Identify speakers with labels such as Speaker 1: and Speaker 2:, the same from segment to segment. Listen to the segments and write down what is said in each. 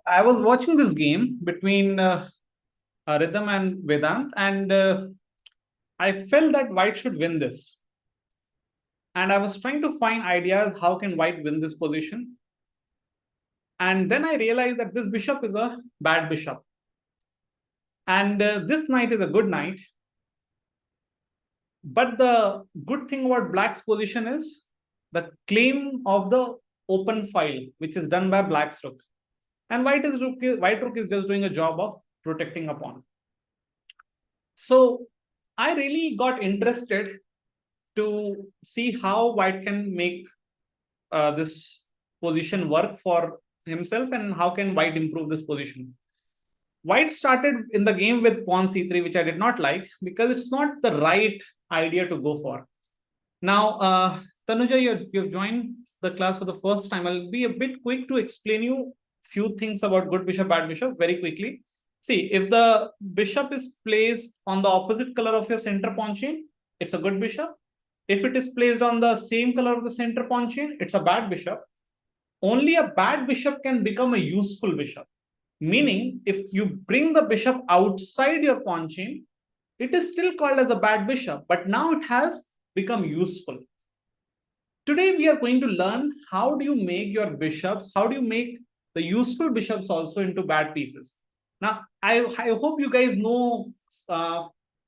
Speaker 1: I was watching this game between Rhythm and Vedant, and I felt that White should win this. And I was trying to find ideas how can White win this position. And then I realized that this bishop is a bad bishop. And this knight is a good knight. But the good thing about Black's position is the claim of the open file, which is done by Black's rook. And White rook is just doing a job of protecting a pawn. So I really got interested to see how White can make this position work for himself and how can White improve this position. White started in the game with pawn c3, which I did not like because it's not the right idea to go for. Now, Tanuja, you've joined the class for the first time. I'll be a bit quick to explain you few things about good bishop, bad bishop very quickly. See, if the bishop is placed on the opposite color of your center pawn chain, it's a good bishop. If it is placed on the same color of the center pawn chain, it's a bad bishop. Only a bad bishop can become a useful bishop. Meaning, if you bring the bishop outside your pawn chain, it is still called as a bad bishop, but now it has become useful. Today, we are going to learn how do you make your bishops, how do you make the useful bishops also into bad pieces. Now, I hope you guys know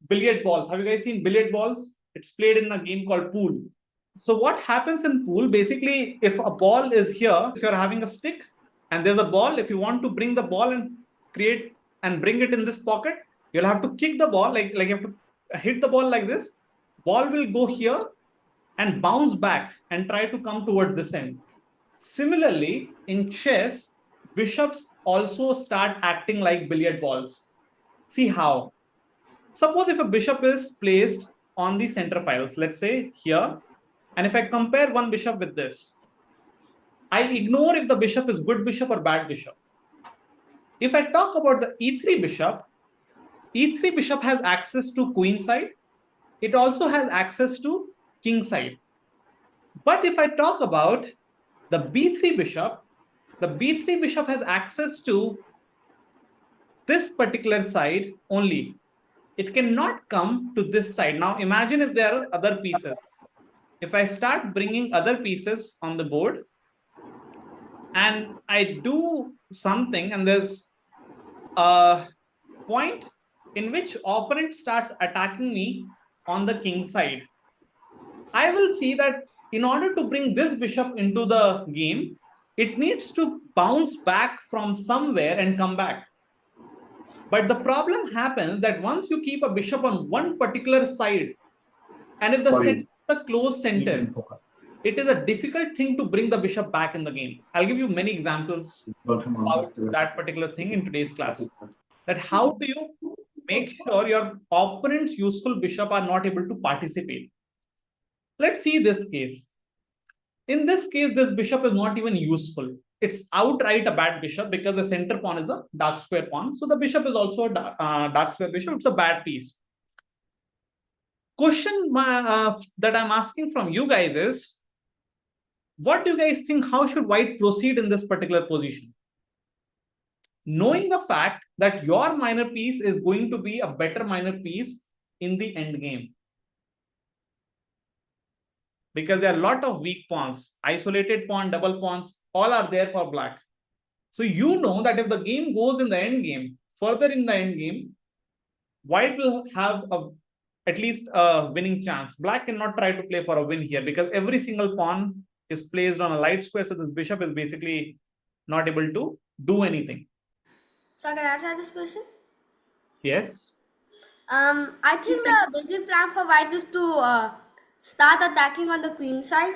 Speaker 1: billiard balls. Have you guys seen billiard balls? It's played in a game called pool. So what happens in pool, basically, if a ball is here, if you're having a stick and there's a ball, if you want to bring the ball and create and bring it in this pocket, you'll have to kick the ball, like you have to hit the ball like this. Ball will go here and bounce back and try to come towards this end. Similarly, in chess, bishops also start acting like billiard balls. See how? Suppose if a bishop is placed on the center files, let's say here, and if I compare one bishop with this, I ignore if the bishop is good bishop or bad bishop. If I talk about the e3 bishop has access to queen side. It also has access to king side. But if I talk about the b3 bishop, the b3 bishop has access to this particular side only. It cannot come to this side. Now imagine if there are other pieces. If I start bringing other pieces on the board and I do something and there's a point in which opponent starts attacking me on the king side, I will see that in order to bring this bishop into the game, it needs to bounce back from somewhere and come back. But the problem happens that once you keep a bishop on one particular side, and if the center is a closed center, it is a difficult thing to bring the bishop back in the game. I'll give you many examples about that particular thing in today's class. That how do you make sure your opponent's useful bishop are not able to participate? Let's see this case. In this case, this bishop is not even useful. It's outright a bad bishop because the center pawn is a dark square pawn. So the bishop is also a dark square bishop. It's a bad piece. Question that I'm asking from you guys is, what do you guys think? How should White proceed in this particular position? Knowing the fact that your minor piece is going to be a better minor piece in the end game. Because there are a lot of weak pawns, isolated pawn, double pawns, all are there for Black. So you know that if the game goes in the end game, further in the end game, White will have at least a winning chance. Black cannot try to play for a win here because every single pawn is placed on a light square. So this bishop is basically not able to do anything.
Speaker 2: So can I try this question?
Speaker 1: Yes.
Speaker 2: I think the basic plan for white is to start attacking on the queen side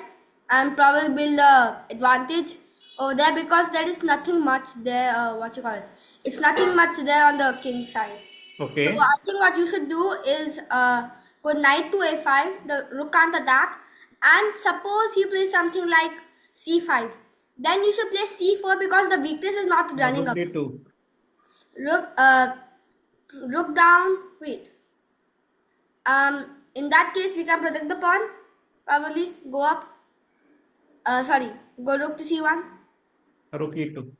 Speaker 2: and probably build a advantage over there because there is nothing much there. What you call it? It's nothing much there on the king side. So
Speaker 1: Okay.
Speaker 2: I think what you should do is go knight to a5. The rook can't attack, and suppose he plays something like c5. Then you should play c4 because the weakness is not running up.
Speaker 1: Rook d2.
Speaker 2: Rook, rook down. Wait. In that case, we can protect the pawn. Probably go up. Sorry, go rook to c1.
Speaker 1: Rook e2.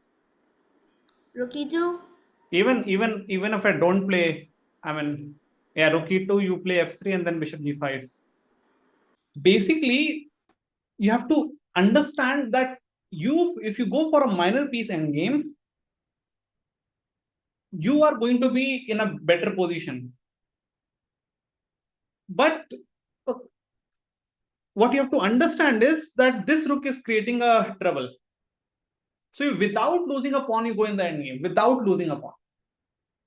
Speaker 2: Rook e2.
Speaker 1: Even if I don't play, I mean, yeah, rook e2, you play f3 and then bishop g5. Basically, you have to understand that if you go for a minor piece endgame, you are going to be in a better position. But what you have to understand is that this rook is creating a trouble. So without losing a pawn, you go in the endgame without losing a pawn.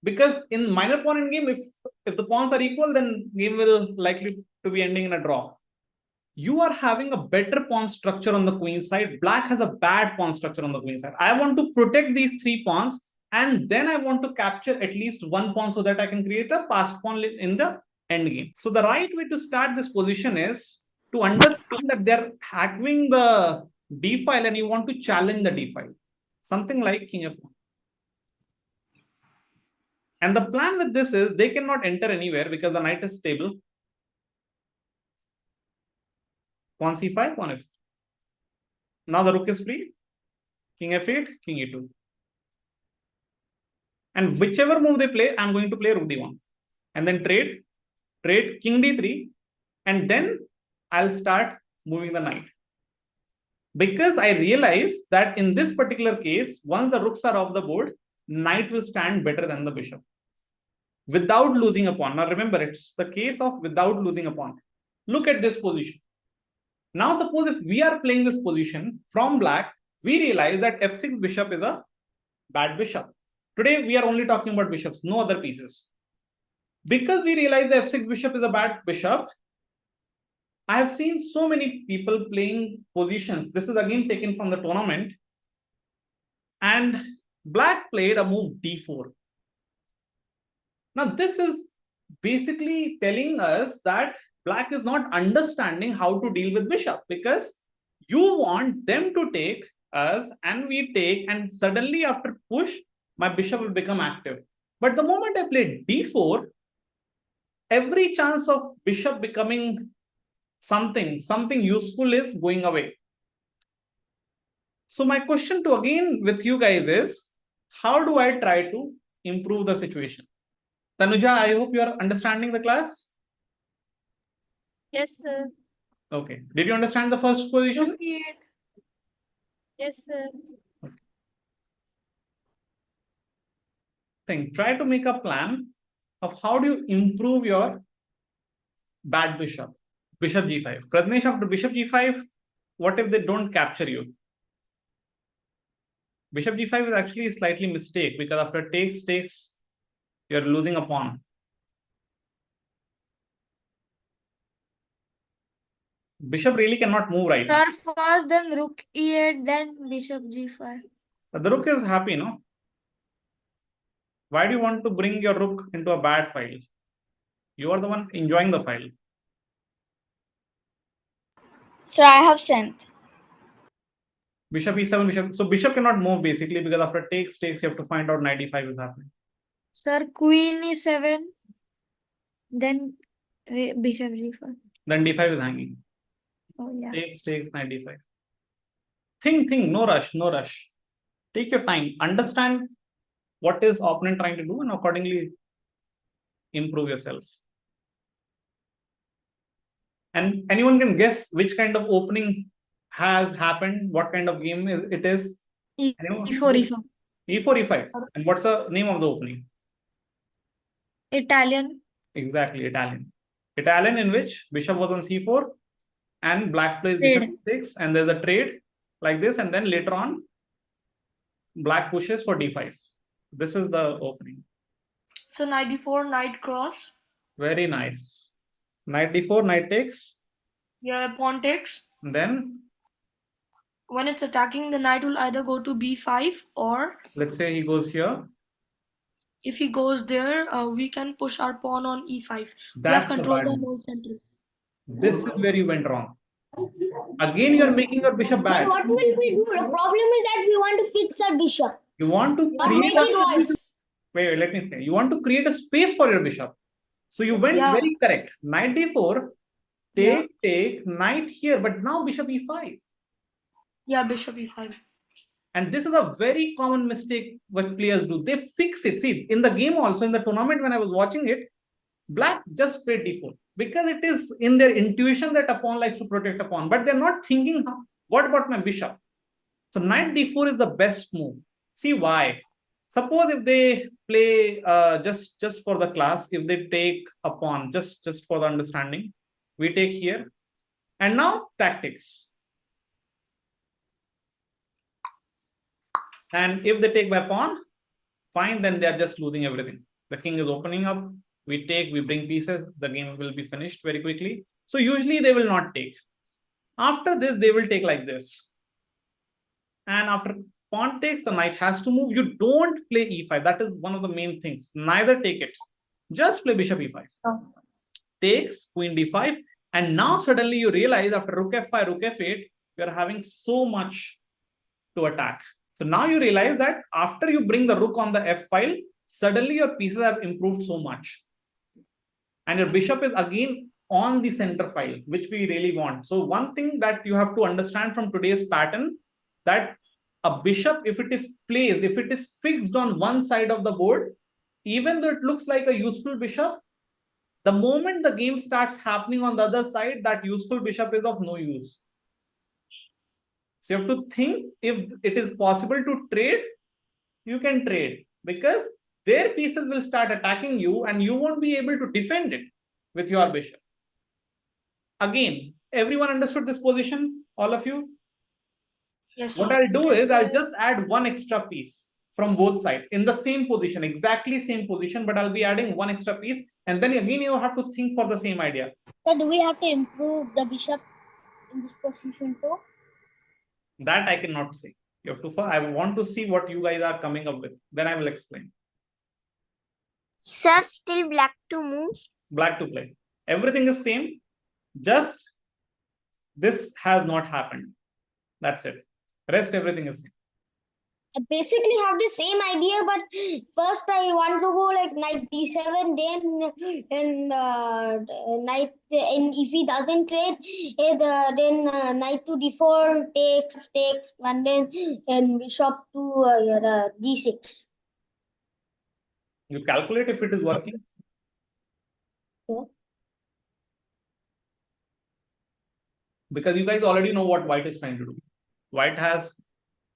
Speaker 1: Because in minor pawn endgame, if the pawns are equal, then game will likely to be ending in a draw. You are having a better pawn structure on the queen side. Black has a bad pawn structure on the queen side. I want to protect these 3 pawns, and then I want to capture at least 1 pawn so that I can create a passed pawn in the endgame. So the right way to start this position is to understand that they're having the d file and you want to challenge the d file. Something like king f1. And the plan with this is they cannot enter anywhere because the knight is stable. Pawn c5, pawn f3. Now the rook is free. King f8, king e2. And whichever move they play, I'm going to play rook d1. And then trade king d3. And then I'll start moving the knight. Because I realize that in this particular case, once the rooks are off the board, knight will stand better than the bishop without losing a pawn. Now remember, it's the case of without losing a pawn. Look at this position. Now suppose if we are playing this position from black, we realize that f6 bishop is a bad bishop. Today we are only talking about bishops, no other pieces. Because we realize the f6 bishop is a bad bishop, I have seen so many people playing positions. This is again taken from the tournament. And black played a move d4. Now this is basically telling us that black is not understanding how to deal with bishop, because you want them to take us and we take, and suddenly after push, my bishop will become active. But the moment I play d4, every chance of bishop becoming something useful is going away. So my question to again with you guys is, how do I try to improve the situation? Tanuja, I hope you are understanding the class.
Speaker 3: Yes, sir.
Speaker 1: Okay. Did you understand the first position?
Speaker 3: Rook e8. Yes, sir.
Speaker 1: Try to make a plan of how do you improve your bad bishop. Bishop g5. Pradnesh, after bishop g5, what if they don't capture you? Bishop g5 is actually a slightly mistake, because after takes, you're losing a pawn. Bishop really cannot move right now.
Speaker 3: Sir, first then rook e8, then bishop g5.
Speaker 1: But the rook is happy, no? Why do you want to bring your rook into a bad file? You are the one enjoying the file.
Speaker 3: Sir, I have sent.
Speaker 1: Bishop e7, bishop. So bishop cannot move basically, because after takes, you have to find out knight e5 is happening.
Speaker 3: Sir, queen e7, then bishop g5.
Speaker 1: Then d5 is hanging.
Speaker 3: Oh yeah.
Speaker 1: Takes, knight d5. Think, no rush. Take your time. Understand what is opponent trying to do and accordingly improve yourself. And anyone can guess which kind of opening has happened, what kind of game it is?
Speaker 3: E4, E4.
Speaker 1: E4, E5. And what's the name of the opening?
Speaker 3: Italian.
Speaker 1: Exactly, Italian. Italian, in which bishop was on c4 and black plays bishop e6, and there's a trade like this, and then later on black pushes for d5. This is the opening.
Speaker 4: So knight d4, knight cross.
Speaker 1: Very nice. Knight d4, knight takes.
Speaker 4: Yeah, pawn takes.
Speaker 1: And then
Speaker 4: when it's attacking, the knight will either go to b5 or,
Speaker 1: let's say he goes here.
Speaker 4: If he goes there, we can push our pawn on e5.
Speaker 1: That's
Speaker 4: we have control the whole center.
Speaker 1: This is where you went wrong. Again, you are making your bishop bad.
Speaker 5: But what will we do? The problem is that we want to fix our bishop.
Speaker 1: You want to
Speaker 5: Make it worse.
Speaker 1: Wait, let me say. You want to create a space for your bishop. So you went very correct. Knight d4, take, knight here, but now bishop e5.
Speaker 4: Yeah, bishop e5.
Speaker 1: And this is a very common mistake what players do. They fix it. See, in the game also, in the tournament when I was watching it, black just played d4 because it is in their intuition that a pawn likes to protect a pawn, but they're not thinking, what about my bishop? So knight d4 is the best move. See why? Suppose if they play just for the class, if they take a pawn, just for the understanding, we take here. And now tactics. And if they take by pawn, fine, then they are just losing everything. The king is opening up. We take, we bring pieces. The game will be finished very quickly. So usually they will not take. After this, they will take like this. And after pawn takes, the knight has to move. You don't play e5. That is one of the main things. Neither take it. Just play bishop e5.
Speaker 4: Oh.
Speaker 1: Takes, queen d5. And now suddenly you realize after rook f5, rook f8, you are having so much to attack. So now you realize that after you bring the rook on the f file, suddenly your pieces have improved so much. And your bishop is again on the center file, which we really want. So one thing that you have to understand from today's pattern, that a bishop, if it is placed, if it is fixed on one side of the board, even though it looks like a useful bishop, the moment the game starts happening on the other side, that useful bishop is of no use. So you have to think, if it is possible to trade, you can trade, because their pieces will start attacking you and you won't be able to defend it with your bishop. Again, everyone understood this position? All of you?
Speaker 4: Yes,
Speaker 1: What
Speaker 4: sir.
Speaker 1: I'll do is I'll just add one extra piece from both sides in the same position, exactly same position, but I'll be adding one extra piece. And then again, you have to think for the same idea.
Speaker 5: So do we have to improve the bishop in this position too?
Speaker 1: That I cannot say. You have to. I want to see what you guys are coming up with. Then I will explain.
Speaker 5: Sir, still black to move.
Speaker 1: Black to play. Everything is same. Just this has not happened. That's it. Rest everything is same.
Speaker 5: I basically have the same idea, but first I want to go like knight d7, then knight, and if he doesn't trade, then knight to d4 takes, and then bishop to d6.
Speaker 1: You calculate if it is working.
Speaker 5: Yeah.
Speaker 1: Because you guys already know what white is trying to do. White has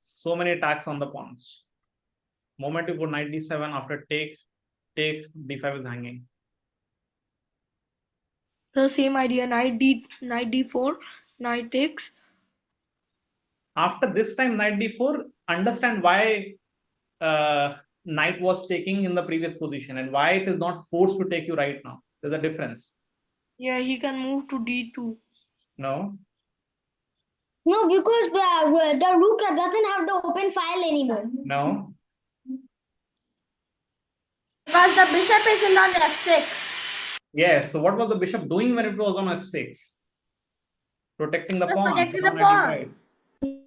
Speaker 1: so many attacks on the pawns. Moment you go knight d7, after take, d5 is hanging.
Speaker 4: The same idea. Knight d4, knight takes.
Speaker 1: After this time knight d4, understand why knight was taking in the previous position and why it is not forced to take you right now. There's a difference.
Speaker 4: Yeah, he can move to d2.
Speaker 1: No.
Speaker 5: No, because the rook doesn't have the open file anymore.
Speaker 1: No.
Speaker 2: Because the bishop is on f6.
Speaker 1: Yes. So what was the bishop doing when it was on f6? Protecting the pawn.
Speaker 2: Protecting the
Speaker 1: on
Speaker 2: pawn.
Speaker 1: d5.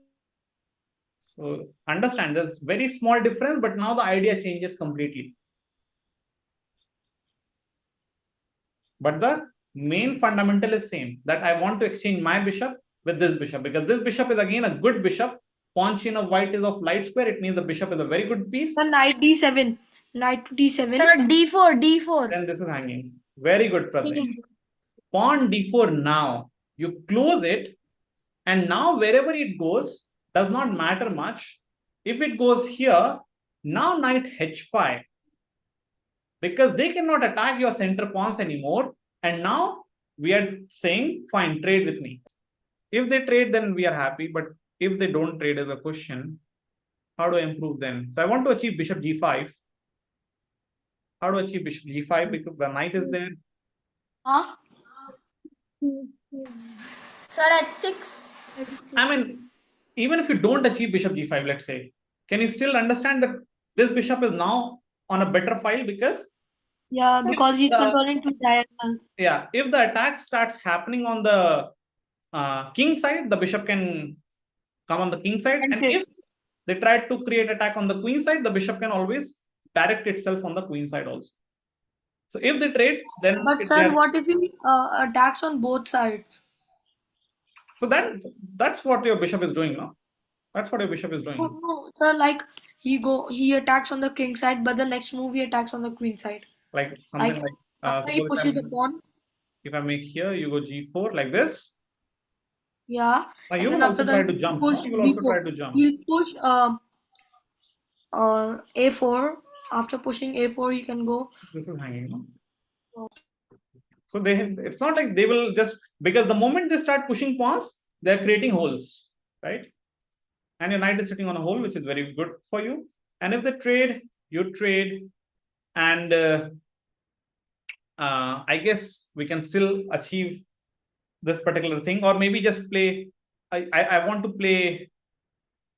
Speaker 1: So understand, there's very small difference, but now the idea changes completely. But the main fundamental is same, that I want to exchange my bishop with this bishop, because this bishop is again a good bishop. Pawn chain of white is of light square. It means the bishop is a very good piece.
Speaker 4: The knight d7. Knight to d7.
Speaker 3: Sir, d4.
Speaker 1: Then this is hanging. Very good, Pradeep. Pawn d4 now. You close it, and now wherever it goes does not matter much. If it goes here, now knight h5. Because they cannot attack your center pawns anymore. And now we are saying, fine, trade with me. If they trade, then we are happy. But if they don't trade as a question, how do I improve then? So I want to achieve bishop g5. How to achieve bishop g5? Because the knight is there.
Speaker 3: Huh?
Speaker 2: Sir, at 6.
Speaker 1: I mean, even if you don't achieve bishop g5, let's say, can you still understand that this bishop is now on a better file? Because
Speaker 4: Yeah, because he's controlling two diagonals.
Speaker 1: yeah, if the attack starts happening on the king side, the bishop can come on the king side. And if they try to create attack on the queen side, the bishop can always direct itself on the queen side also. So if they trade, then
Speaker 4: But sir, what if he attacks on both sides?
Speaker 1: so that's what your bishop is doing now. That's what your bishop is doing.
Speaker 4: No, sir, like he attacks on the king side, but the next move he attacks on the queen side.
Speaker 1: Like something
Speaker 4: Like
Speaker 1: like
Speaker 4: after he
Speaker 1: suppose
Speaker 4: pushes the pawn,
Speaker 1: if I make here, you go g4 like this.
Speaker 4: yeah,
Speaker 1: Now
Speaker 4: and
Speaker 1: you
Speaker 4: then
Speaker 1: will also
Speaker 4: after
Speaker 1: try
Speaker 4: that
Speaker 1: to
Speaker 4: he
Speaker 1: jump.
Speaker 4: push
Speaker 1: No? You will also
Speaker 4: d4.
Speaker 1: try to jump.
Speaker 4: He'll push a4. After pushing a4, you can go.
Speaker 1: This is hanging. No?
Speaker 4: Okay.
Speaker 1: So it's not like they will just, because the moment they start pushing pawns, they're creating holes, right? And your knight is sitting on a hole, which is very good for you. And if they trade, you trade, and I guess we can still achieve this particular thing, or maybe just play. I want to play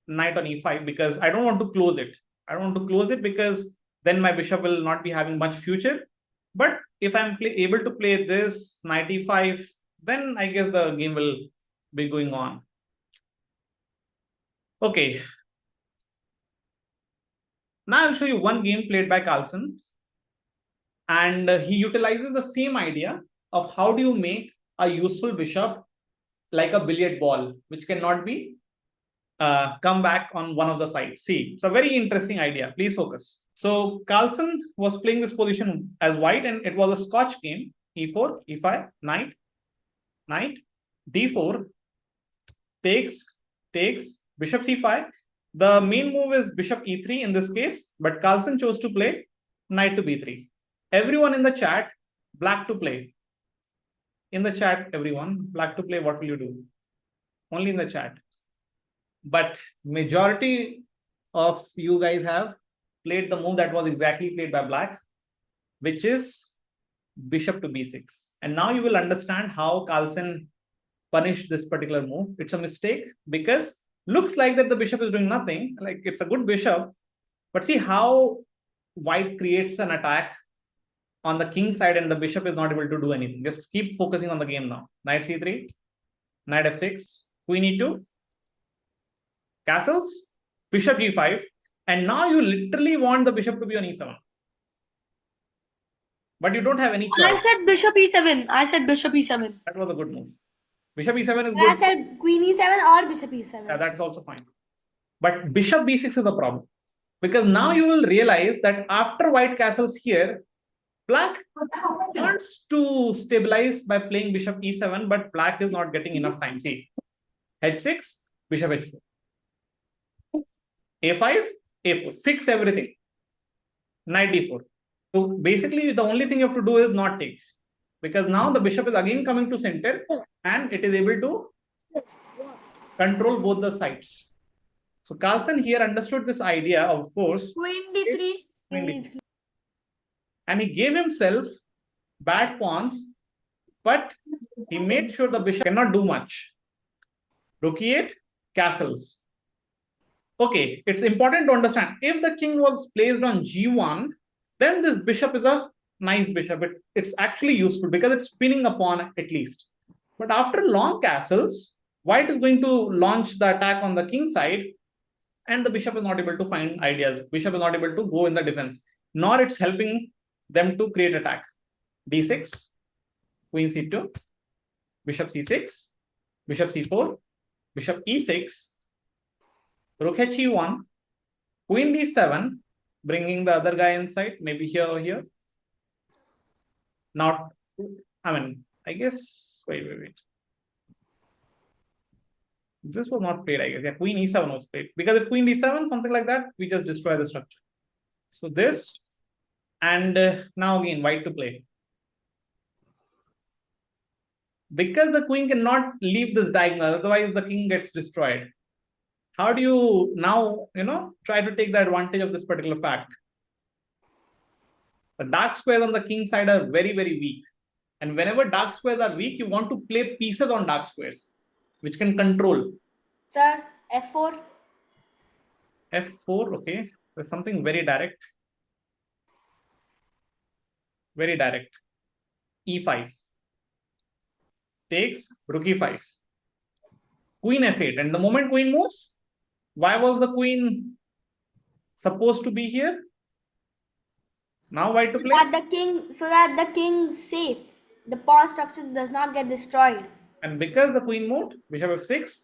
Speaker 1: knight on e5 because I don't want to close it. I don't want to close it because then my bishop will not be having much future. But if I'm able to play this knight e5, then I guess the game will be going on. Okay. Now I'll show you one game played by Carlsen. And he utilizes the same idea of how do you make a useful bishop like a billiard ball, which cannot be come back on one of the sides. See, it's a very interesting idea. Please focus. So Carlsen was playing this position as white, and it was a Scotch game. E4, E5, knight, knight, D4, takes, bishop C5. The main move is bishop E3 in this case, but Carlsen chose to play knight to B3. Everyone in the chat, black to play. In the chat, everyone, black to play, what will you do? Only in the chat. But majority of you guys have played the move that was exactly played by black, which is bishop to b6. And now you will understand how Carlsen punished this particular move. It's a mistake because looks like that the bishop is doing nothing. Like it's a good bishop, but see how white creates an attack on the king side and the bishop is not able to do anything. Just keep focusing on the game now. Knight c3, knight f6, queen e2, castles, bishop g5, and now you literally want the bishop to be on e7. But you don't have any choice.
Speaker 4: I said bishop e7. I said bishop e7.
Speaker 1: That was a good move. Bishop e7 is
Speaker 2: I
Speaker 1: good.
Speaker 2: said queen e7 or bishop e7.
Speaker 1: Yeah, that's also fine. But bishop b6 is a problem. Because now you will realize that after white castles here, black wants to stabilize by playing bishop e7, but black is not getting enough time. See, h6, bishop h4. a5, a4. Fix everything. Knight d4. So basically, the only thing you have to do is not take. Because now the bishop is again coming to center and it is able to control both the sides. So Carlsen here understood this idea, of course.
Speaker 3: Queen d3.
Speaker 2: Queen e3.
Speaker 1: And he gave himself bad pawns, but he made sure the bishop cannot do much. Rook e8, castles. Okay, it's important to understand, if the king was placed on g1, then this bishop is a nice bishop. It's actually useful because it's spinning a pawn at least. But after long castles, white is going to launch the attack on the king side, and the bishop is not able to find ideas. Bishop is not able to go in the defense, nor it's helping them to create attack. d6, queen c2, bishop c6, bishop c4, bishop e6, rook he1, queen d7, bringing the other guy inside, maybe here or here. Not, I mean, I guess, wait. This was not played, I guess. Yeah, queen e7 was played. Because if queen d7, something like that, we just destroy the structure. So this, and now again, white to play. Because the queen cannot leave this diagonal, otherwise the king gets destroyed. How do you now, try to take the advantage of this particular fact? The dark squares on the king side are very, very weak. And whenever dark squares are weak, you want to play pieces on dark squares, which can control.
Speaker 2: Sir, f4.
Speaker 1: f4, okay. There's something very direct. Very direct. e5. Takes, rook e5. Queen f8. And the moment queen moves, why was the queen supposed to be here? Now white to play.
Speaker 2: So that the king's safe. The pawn structure does not get destroyed.
Speaker 1: And because the queen moved, bishop f6.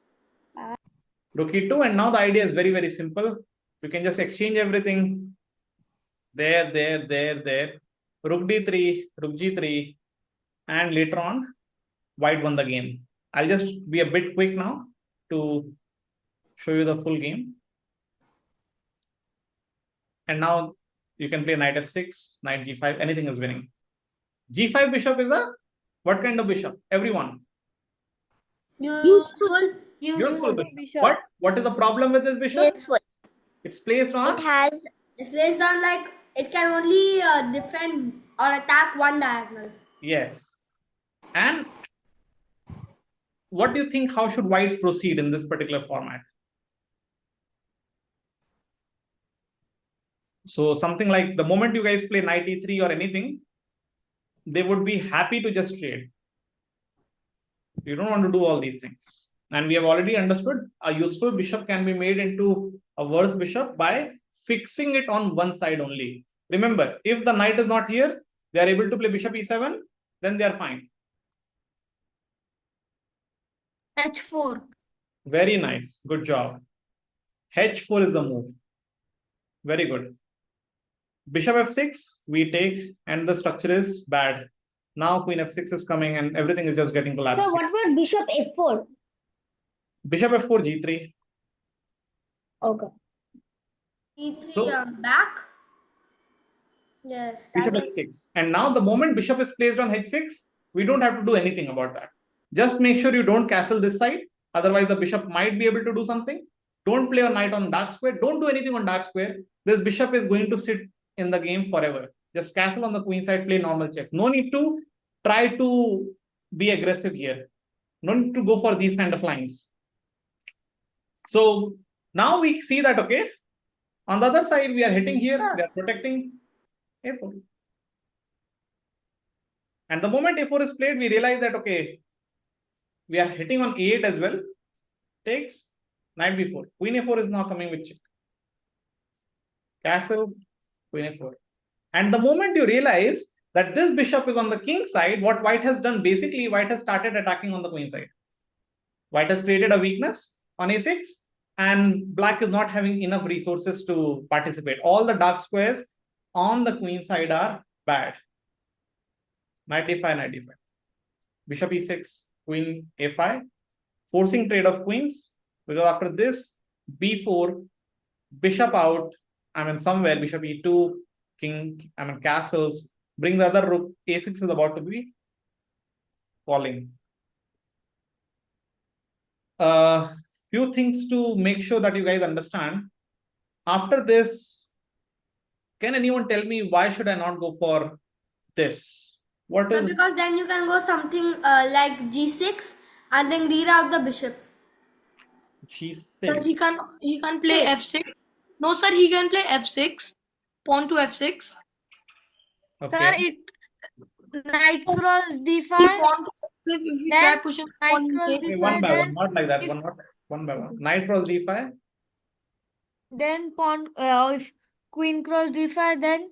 Speaker 1: Rook e2, and now the idea is very, very simple. You can just exchange everything. There. Rook d3, rook g3, and later on, white won the game. I'll just be a bit quick now to show you the full game. And now you can play knight f6, knight g5, anything is winning. g5 bishop is a what kind of bishop? Everyone.
Speaker 2: Useful.
Speaker 1: Useful bishop. What is the problem with this bishop?
Speaker 5: Useful.
Speaker 1: It's placed on.
Speaker 5: It has
Speaker 2: It's based on like it can only defend or attack one diagonal.
Speaker 1: Yes. And what do you think? How should white proceed in this particular format? So something like the moment you guys play knight e3 or anything, they would be happy to just trade. You don't want to do all these things. And we have already understood a useful bishop can be made into a worse bishop by fixing it on one side only. Remember, if the knight is not here, they are able to play bishop e7, then they are fine.
Speaker 3: H4.
Speaker 1: Very nice. Good job. H4 is the move. Very good. Bishop f6, we take, and the structure is bad. Now queen f6 is coming and everything is just getting collapsed.
Speaker 5: So what about bishop f4?
Speaker 1: Bishop f4, g3.
Speaker 5: Okay.
Speaker 2: E3
Speaker 1: So-
Speaker 2: back. Yes.
Speaker 1: Bishop
Speaker 2: That is,
Speaker 1: h6. And now the moment bishop is placed on h6, we don't have to do anything about that. Just make sure you don't castle this side. Otherwise, the bishop might be able to do something. Don't play a knight on dark square. Don't do anything on dark square. This bishop is going to sit in the game forever. Just castle on the queen side, play normal chess. No need to try to be aggressive here. No need to go for these kind of lines. So now we see that, okay, on the other side, we are hitting here. They are protecting a4. And the moment a4 is played, we realize that, okay, we are hitting on a8 as well. Takes knight b4. Queen a4 is now coming with check. Castle, queen a4. And the moment you realize that this bishop is on the king side, what white has done, basically, white has started attacking on the queen side. White has created a weakness on a6, and black is not having enough resources to participate. All the dark squares on the queen side are bad. Knight a5, knight e5. Bishop e6, queen a5. Forcing trade of queens, because after this, b4, bishop out, I mean somewhere, bishop e2, king, I mean castles, bring the other rook, a6 is about to be falling. Few things to make sure that you guys understand. After this, can anyone tell me why should I not go for this? What
Speaker 2: so
Speaker 1: is
Speaker 2: because then you can go something like g6 and then reroute the bishop.
Speaker 1: she
Speaker 4: Sir,
Speaker 1: said?
Speaker 4: he can play f6. No, sir, he can play f6. Pawn to f6.
Speaker 3: Sir,
Speaker 1: Okay.
Speaker 3: it knight cross
Speaker 4: He
Speaker 3: d5.
Speaker 4: pawn to f6 if we try
Speaker 3: Then
Speaker 4: pushing
Speaker 3: knight
Speaker 4: pawn
Speaker 3: cross
Speaker 4: takes.
Speaker 1: Okay,
Speaker 3: d5.
Speaker 1: one by one,
Speaker 3: Then
Speaker 1: not like that.
Speaker 3: if-
Speaker 1: One by one. Knight cross d5.
Speaker 3: then pawn if queen cross d5. Then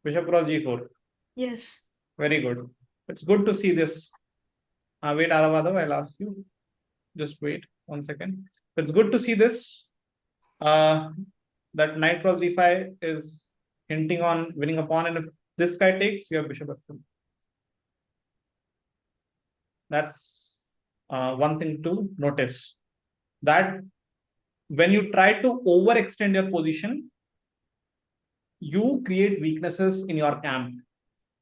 Speaker 1: Bishop cross g4.
Speaker 3: yes.
Speaker 1: Very good. It's good to see this. Wait, Aravada, I'll ask you. Just wait 1 second. It's good to see this. That knight cross d5 is hinting on winning a pawn, and if this guy takes, you have bishop f2. That's one thing to notice. That when you try to overextend your position, you create weaknesses in your camp.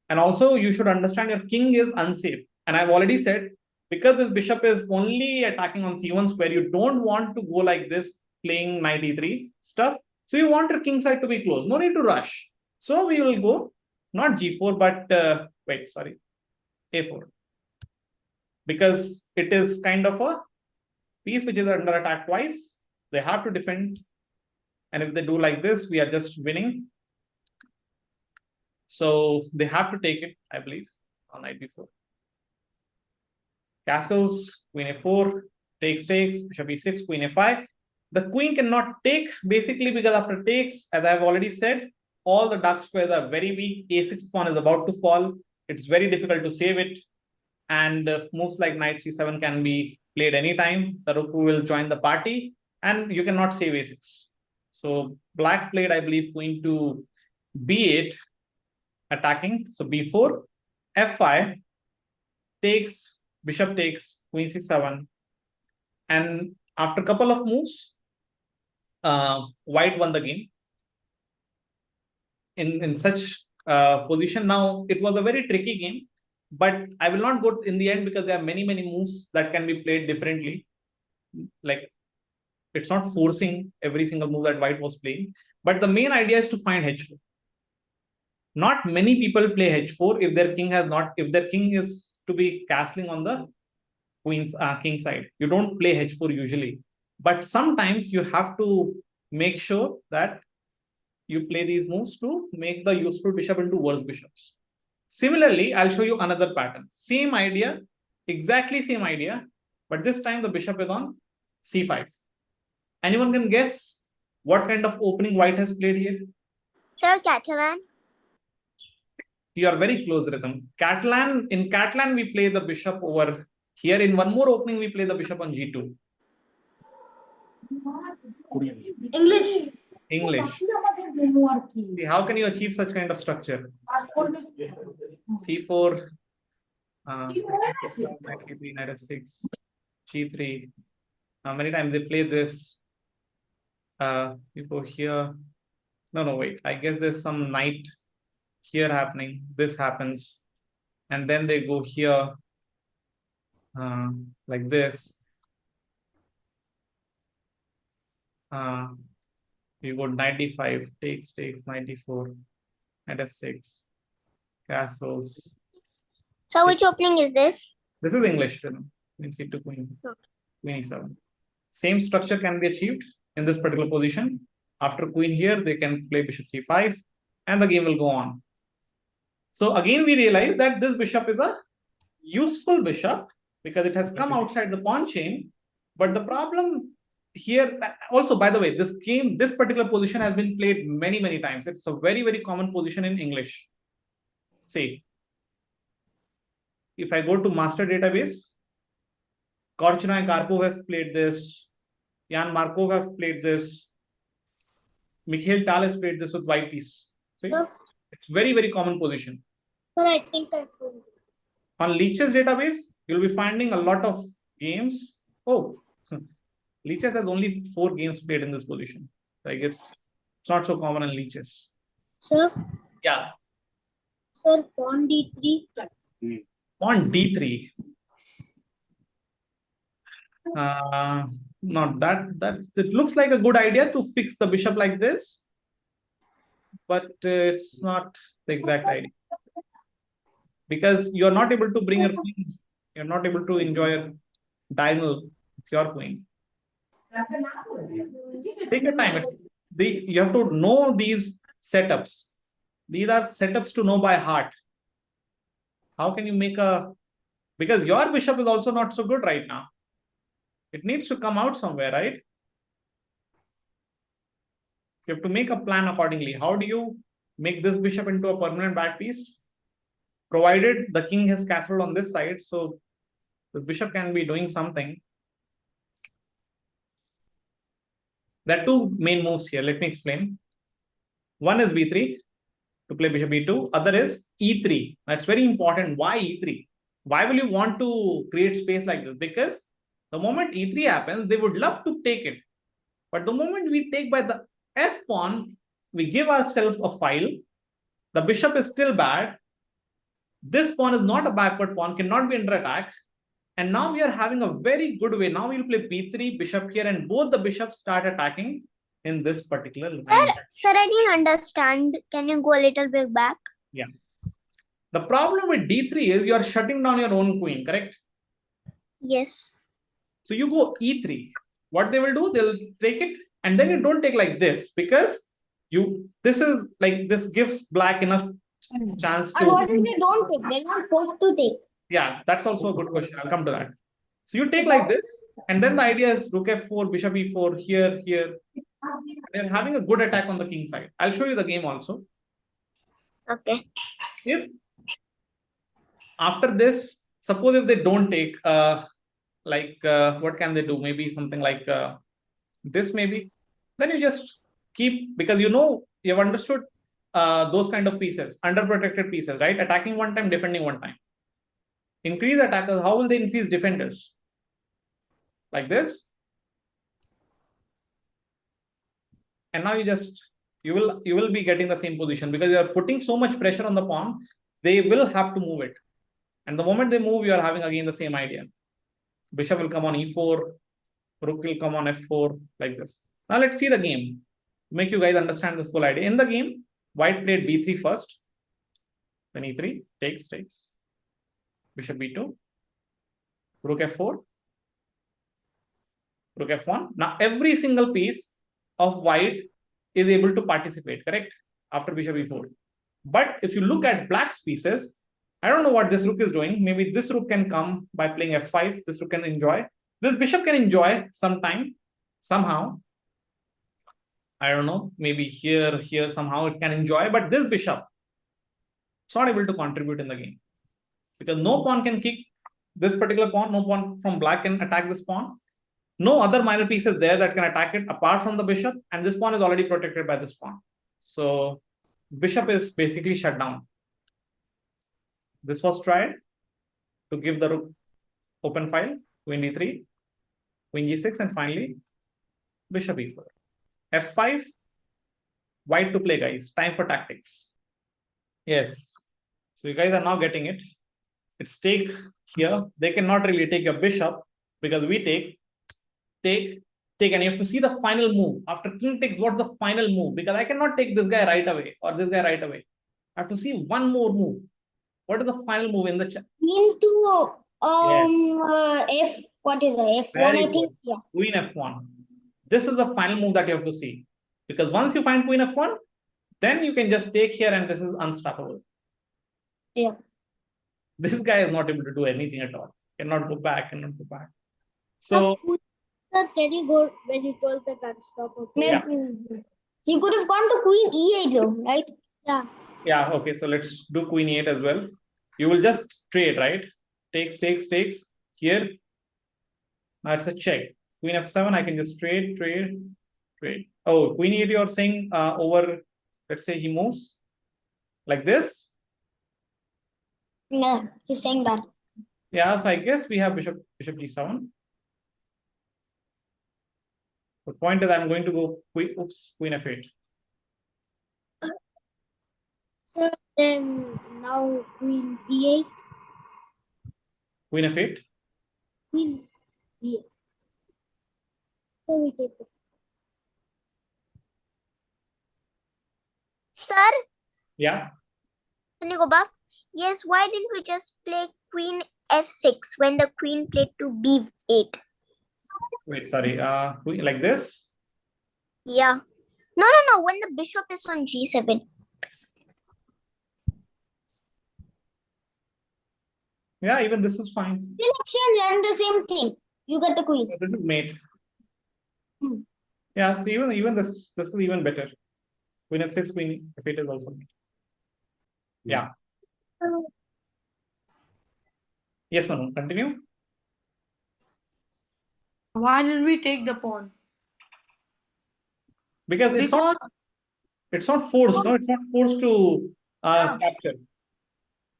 Speaker 1: And also, you should understand your king is unsafe. And I've already said, because this bishop is only attacking on c1 square, you don't want to go like this, playing knight e3 stuff. So you want your king side to be close. No need to rush. So we will go not g4, but wait, sorry, a4. Because it is kind of a piece which is under attack twice. They have to defend. And if they do like this, we are just winning. So they have to take it, I believe, on knight b4. Castles, queen a4, takes, bishop e6, queen a5. The queen cannot take, basically, because after takes, as I've already said, all the dark squares are very weak. a6 pawn is about to fall. It's very difficult to save it. And moves like knight c7 can be played anytime. The rook will join the party and you cannot save a6. So black played, I believe, queen to b8 attacking. So b4, f5 takes, bishop takes, queen c7. And after a couple of moves, white won the game. In such position, now it was a very tricky game, but I will not go in the end because there are many moves that can be played differently. Like, it's not forcing every single move that white was playing, but the main idea is to find h4. Not many people play h4 if their king is to be castling on the king side. You don't play h4 usually, but sometimes you have to make sure that you play these moves to make the useful bishop into worse bishops. Similarly, I'll show you another pattern. Same idea, exactly same idea, but this time the bishop is on c5. Anyone can guess what kind of opening white has played here?
Speaker 5: Sir, Catalan.
Speaker 1: You are very close, Rhythm. In Catalan, we play the bishop over here. In one more opening, we play the bishop on g2.
Speaker 2: English.
Speaker 1: English. See, how can you achieve such kind of structure? c4, c3, knight f6, g3. How many times they play this? You go here. No, wait. I guess there's some knight here happening. This happens. And then they go here like this. You go knight d5, takes, 94, knight f6, castles.
Speaker 5: So which opening is this?
Speaker 1: This is English. Queen c2, queen e7. Same structure can be achieved in this particular position. After queen here, they can play bishop c5 and the game will go on. So again, we realize that this bishop is a useful bishop because it has come outside the pawn chain. But the problem here, also, by the way, this particular position has been played many times. It's a very common position in English. See, if I go to master database, Korchina and Karpov have played this. Jan Markov have played this. Mikhail Tal has played this with white piece. See?
Speaker 5: Sir?
Speaker 1: It's very common position.
Speaker 5: Sir, I think I found.
Speaker 1: On Leech's database, you'll be finding a lot of games. Oh, Leech's has only 4 games played in this position. So I guess it's not so common in Leech's.
Speaker 5: Sir?
Speaker 1: Yeah.
Speaker 5: Sir, pawn d3.
Speaker 1: Pawn d3. Not that it looks like a good idea to fix the bishop like this, but it's not the exact idea because you're not able to bring your queen. You're not able to enjoy a diagonal with your queen. Take your time. You have to know these setups. These are setups to know by heart. How can you make because your bishop is also not so good right now. It needs to come out somewhere, right? You have to make a plan accordingly. How do you make this bishop into a permanent back piece? Provided the king has castled on this side, so the bishop can be doing something. There are 2 main moves here. Let me explain. One is b3 to play bishop e2. Other is e3. That's very important. Why e3? Why will you want to create space like this? Because the moment e3 happens, they would love to take it. But the moment we take by the f pawn, we give ourselves a file. The bishop is still bad. This pawn is not a backward pawn, cannot be under attack. And now we are having a very good way. Now we'll play b3, bishop here, and both the bishops start attacking in this particular line.
Speaker 5: Sir, I didn't understand. Can you go a little bit back?
Speaker 1: Yeah. The problem with d3 is you are shutting down your own queen, correct?
Speaker 5: Yes.
Speaker 1: So you go e3. What they will do, they'll take it, and then you don't take like this because this gives black enough chance to.
Speaker 5: And what if they don't take? They're not forced to take.
Speaker 1: Yeah, that's also a good question. I'll come to that. So you take like this, and then the idea is rook f4, bishop e4, here. They're having a good attack on the king side. I'll show you the game also.
Speaker 5: Okay.
Speaker 1: If after this, suppose if they don't take, like what can they do? Maybe something like this, maybe. Then you just keep, because you've understood those kind of pieces, underprotected pieces, right? Attacking one time, defending one time. Increase attackers. How will they increase defenders? Like this. And now you will be getting the same position, because you are putting so much pressure on the pawn. They will have to move it, and the moment they move, you are having again the same idea. Bishop will come on e4, rook will come on f4, like this. Now let's see the game to make you guys understand this full idea. In the game, white played b3 first, then e3, takes, bishop b2, rook f4, rook f1. Now every single piece of white is able to participate, correct? After bishop e4. But if you look at black's pieces, I don't know what this rook is doing. Maybe this rook can come by playing f5. This rook can enjoy. This bishop can enjoy sometime, somehow. I don't know. Maybe here, somehow it can enjoy. But this bishop, it's not able to contribute in the game, because no pawn can kick this particular pawn. No pawn from black can attack this pawn. No other minor piece is there that can attack it apart from the bishop. And this pawn is already protected by this pawn. So bishop is basically shut down. This was tried to give the rook open file, queen d3, queen g6, and finally bishop e4. f5, white to play, guys. Time for tactics. Yes. So you guys are now getting it. It's take here. They cannot really take your bishop, because we take, and you have to see the final move. After king takes, what's the final move? Because I cannot take this guy right away or this guy right away. I have to see one more move. What is the final move in the chat?
Speaker 5: Into F. What is it? F1,
Speaker 1: Very
Speaker 5: I
Speaker 1: good.
Speaker 5: think. Yeah.
Speaker 1: Queen f1. This is the final move that you have to see. Because once you find queen f1, then you can just take here, and this is unstoppable.
Speaker 5: Yeah.
Speaker 1: This guy is not able to do anything at all. Cannot go back, So
Speaker 3: Sir, can you go when you told that unstoppable?
Speaker 1: Yeah.
Speaker 5: He could have gone to queen e8 though, right?
Speaker 3: Yeah.
Speaker 1: yeah, okay, so let's do queen e8 as well. You will just trade, right? Takes here. Now it's a check. Queen f7, I can just trade. Oh, queen e8, you're saying over, let's say he moves like this.
Speaker 5: No, he's saying that.
Speaker 1: Yeah, so I guess we have bishop g7. The point is, I'm going to go queen f8.
Speaker 3: So then now queen b8.
Speaker 1: Queen f8.
Speaker 3: Queen b8. So we take it.
Speaker 6: Sir,
Speaker 1: Yeah.
Speaker 6: can you go back? Yes, why didn't we just play queen f6 when the queen played to b8?
Speaker 1: Wait, sorry. Like this?
Speaker 6: Yeah. No, when the bishop is on g7.
Speaker 1: Yeah, even this is fine.
Speaker 5: Still exchange and the same thing. You get the queen.
Speaker 1: This is mate.
Speaker 5: Hmm.
Speaker 1: Yeah, so even this is even better. Queen f6, queen f8 is also mate. Yeah. Yes, Manu, continue.
Speaker 4: Why did we take the pawn?
Speaker 1: Because it's not forced, no, it's not forced to capture.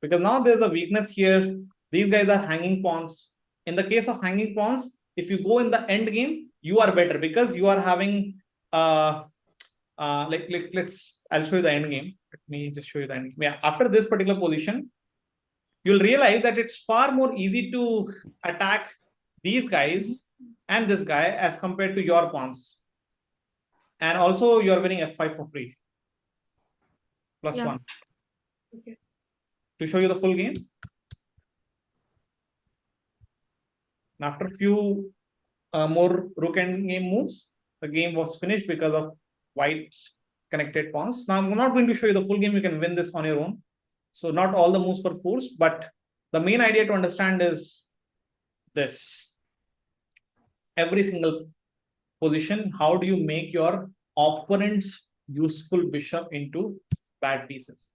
Speaker 1: Because now there's a weakness here. These guys are hanging pawns. In the case of hanging pawns, if you go in the end game, you are better, because you are having I'll show you the end game. Let me just show you the end game. Yeah, after this particular position, you'll realize that it's far more easy to attack these guys and this guy as compared to your pawns. And also you're winning f5 for free. +1.
Speaker 4: Okay.
Speaker 1: To show you the full game. And after a few more rook end game moves, the game was finished because of white's connected pawns. Now I'm not going to show you the full game. You can win this on your own. So not all the moves were forced, but the main idea to understand is this. Every single position, how do you make your opponent's useful bishop into bad pieces?